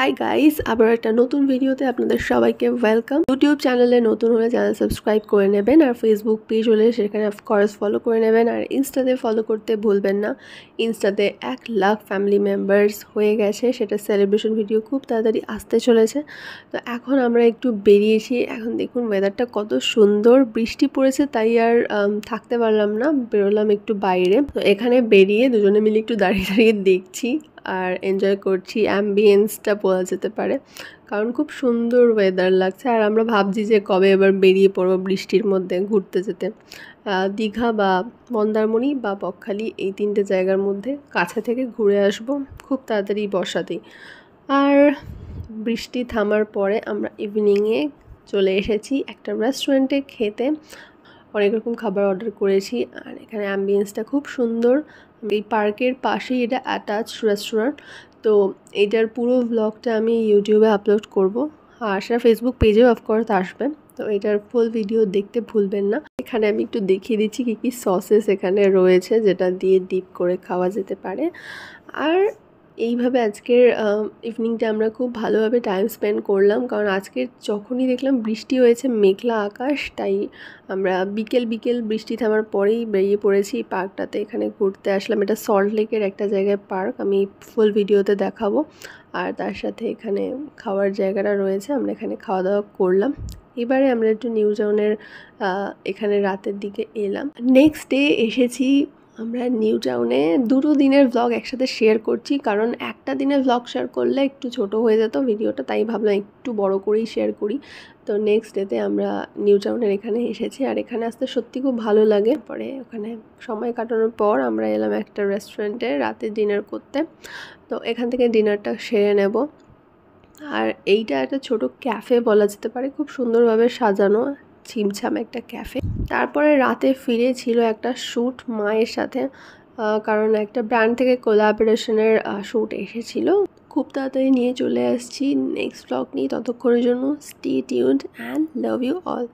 Hi guys, আবার একটা নতুন ভিডিওতে আপনাদের সবাইকে ওয়েলকাম। ইউটিউব চ্যানেলে নতুন হলে চ্যানেল সাবস্ক্রাইব করে নেবেন, আর ফেসবুক পেজ হলে সেখানে অফকোর্স ফলো করে নেবেন, আর ইনস্টাতে ফলো করতে ভুলবেন না। ইনস্টাতে 1 লাখ ফ্যামিলি মেম্বার্স হয়ে গেছে, সেটা সেলিব্রেশন ভিডিও খুব তাড়াতাড়ি আসতে চলেছে। তো এখন আমরা একটু বেরিয়েছি। এখন দেখুন ওয়েদারটা কত সুন্দর, বৃষ্টি পড়েছে তাই আর থাকতে পারলাম না, বেরোলাম একটু বাইরে। তো এখানে বেরিয়ে দুজনে মিলে একটু দাঁড়িয়ে দাঁড়িয়ে দেখছি আর এনজয় করছি, অ্যাম্বিয়েন্সটা বলা যেতে পারে, কারণ খুব সুন্দর ওয়েদার লাগছে। আর আমরা ভাবছি যে কবে এবার বেরিয়ে পড়বো বৃষ্টির মধ্যে ঘুরতে যেতে। দীঘা বা মন্দারমণি বা বকখালি এই 3টে জায়গার মধ্যে কাছে থেকে ঘুরে আসবো খুব তাড়াতাড়ি বর্ষাতেই। আর বৃষ্টি থামার পরে আমরা ইভিনিংয়ে চলে এসেছি একটা রেস্টুরেন্টে খেতে। অনেক রকম খাবার অর্ডার করেছি, আর এখানে অ্যাম্বিয়েন্সটা খুব সুন্দর। এই পার্কের পাশেই এটা অ্যাটাচ রেস্টুরেন্ট। তো এইটার পুরো ব্লগটা আমি ইউটিউবে আপলোড করব, আর সেটা ফেসবুক পেজেও অফকোর্স আসবে। তো এটার ফুল ভিডিও দেখতে ভুলবেন না। এখানে আমি একটু দেখিয়ে দিচ্ছি কী কী সসেস এখানে রয়েছে, যেটা দিয়ে ডিপ করে খাওয়া যেতে পারে। আর এইভাবে আজকের ইভিনিংটা আমরা খুব ভালোভাবে টাইম স্পেন্ড করলাম, কারণ আজকে যখনই দেখলাম বৃষ্টি হয়েছে, মেঘলা আকাশ, তাই আমরা বিকেল বৃষ্টি থামার পরেই বেরিয়ে পড়েছি পার্কটাতে। এখানে ঘুরতে আসলাম। এটা সল্ট লেকের একটা জায়গায় পার্ক, আমি ফুল ভিডিওতে দেখাবো। আর তার সাথে এখানে খাওয়ার জায়গাটা রয়েছে, আমরা এখানে খাওয়া দাওয়া করলাম। এবারে আমরা একটু নিউ টাউনের এখানে রাতের দিকে এলাম। নেক্সট ডে এসেছি আমরা নিউ টাউনে। 2 দিনের ভ্লগ একসাথে শেয়ার করছি, কারণ একটা দিনের ভ্লগ শেয়ার করলে একটু ছোট হয়ে যেত ভিডিওটা, তাই ভাবলাম একটু বড় করেই শেয়ার করি। তো নেক্সট ডেতে আমরা নিউ টাউনের এখানে এসেছি, আর এখানে আসতে সত্যি খুব ভালো লাগে। পরে ওখানে সময় কাটানোর পর আমরা এলাম একটা রেস্টুরেন্টে রাতে ডিনার করতে। তো এখান থেকে ডিনারটা সেরে নেব। আর এইটা একটা ছোট ক্যাফে বলা যেতে পারে, খুব সুন্দরভাবে সাজানো ছিমছাম একটা ক্যাফে। তারপরে রাতে ফিরে ছিল একটা শ্যুট মায়ের সাথে, কারণ একটা ব্র্যান্ড থেকে কোলাবোরেশনের শ্যুট এসেছিলো। খুব তাড়াতাড়ি নিয়ে চলে আসছি নেক্সট ব্লগ নিয়ে। ততক্ষণের জন্য stay tuned and love you all.